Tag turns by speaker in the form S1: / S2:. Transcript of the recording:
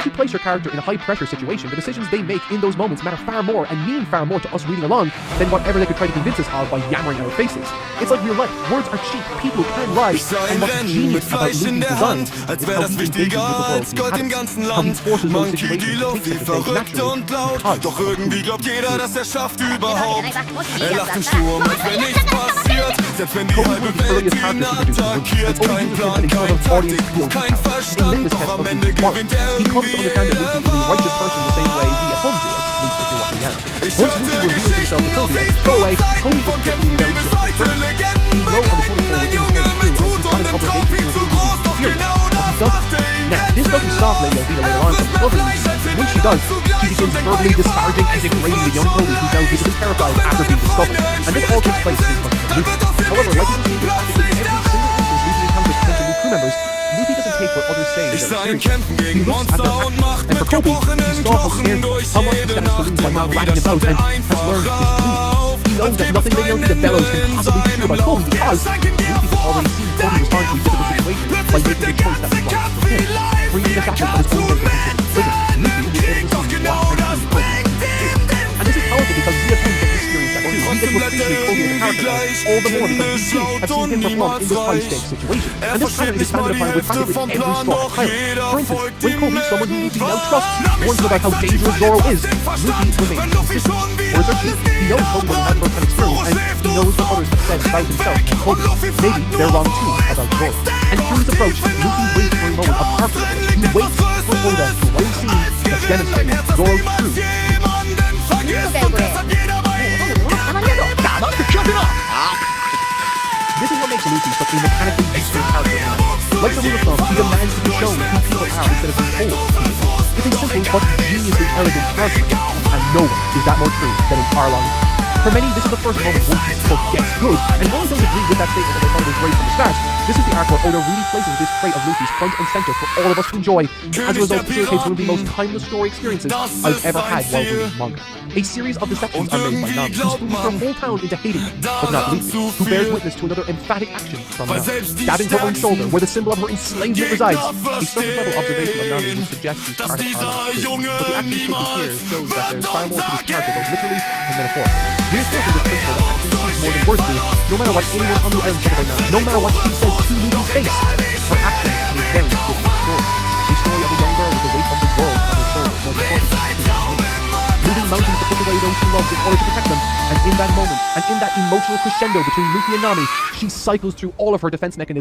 S1: To place your character in a high-pressure situation, the decisions they make in those moments matter far more and mean far more to us reading along than whatever they could try to convince us of by yammering our faces. It's like real life. Words are cheap, people can lie, and what's genius about
S2: Fleisch in
S1: Luffy's
S2: der
S1: design
S2: Hand, als
S1: is
S2: wär
S1: how
S2: das
S1: he engages
S2: wichtiger
S1: with the world
S2: als
S1: he
S2: Gold im
S1: inhabits,
S2: ganzen
S1: how he
S2: Land.
S1: forces those
S2: Man kriegt
S1: situations
S2: die
S1: to
S2: Luft
S1: take
S2: wie
S1: place
S2: verrückt
S1: naturally
S2: und laut,
S1: because
S2: doch irgendwie glaubt jeder, dass er schafft überhaupt. Er lacht im Sturm, als wenn nichts passiert, selbst wenn die halbe Welt ihn attackiert. Kein Plan, kein Taktik, kein Verstand, doch am Ende gewinnt er irgendwie Ich hörte Geschichten auf Facebook, kämpfen wir bis heute Legenden brechen. Ein Junge mit Hut und einem Traum viel zu groß, doch genau das macht er ihn.
S1: Now, this doesn't stop Leo Vita later on from other reasons. When she does, she begins verbally disparaging and degrading the young Cody who now visibly terrified after being discovered. And this all takes place in front of Luffy. However, like it is practically every single instance Luffy encounters potential new crew members, Luffy doesn't take what others say.
S2: Ich sah ihn kämpfen gegen Monster und Macht mit gebrochenen Knochen durchjede Nacht immer wieder stand er einfach auf.
S1: He knows that nothing Leo Vita bellows can possibly be true about Kobe because Luffy has already seen Kobe respond to difficult situations by making a choice that was right for him. Bringing the captain of his own mental prison, Luffy will be able to see what and who Kobe is. And this is powerful because we have come to experience that too. We get to appreciate Kobe as a character all the more because we have seen him perform in this high-stakes situation. And this pattern is expanded upon with practically every straw pilot. For instance, when Kobe, someone who Luffy now trusts, warns him about how dangerous Zoro is, Luffy remains consistent. Words are cheap. He knows Kobe will have first-hand experience, and he knows what others have said about himself and Kobe. Maybe they're wrong too about Zoro. And through his approach, Luffy waits for a moment of confidence. He waits for Oda to write a scene that demonstrates Zoro's true. This is what makes Luffy such a mechanically useful character. Like the rule of thumb, he demands to be shown who people are instead of being told. It's a simple but geniusly elegant argument, and no one is that more true than in Arlong. For many, this is the first moment One Piece book gets good, and while I don't agree with that statement that I thought it was great from the start, this is the arc where Oda really places this trait of Luffy's front and center for all of us to enjoy. As a result, facilitates one of the most timeless story experiences I've ever had while reading manga. A series of deceptions are made by Nami, who spoons her whole town into hating him, but not Luffy, who bears witness to another emphatic action from Nami, stabbing her own shoulder where the symbol of her enslavement resides. A surface-level observation of Nami would suggest she's part of Arlong's crew, but the actions taken here shows that there's far more to this character, both literally and metaphorically. Reinforcing this principle that action speaks more than words do, no matter what anyone on the island says about Nami, no matter what she says to Luffy's face, her actions tell a very different story. A story of a young girl with the weight of the world on her shoulders, more important. Moving mountains to push away those she loves in order to protect them, and in that moment, and in that emotional crescendo between Luffy and Nami, she cycles through all of her defense mechanisms.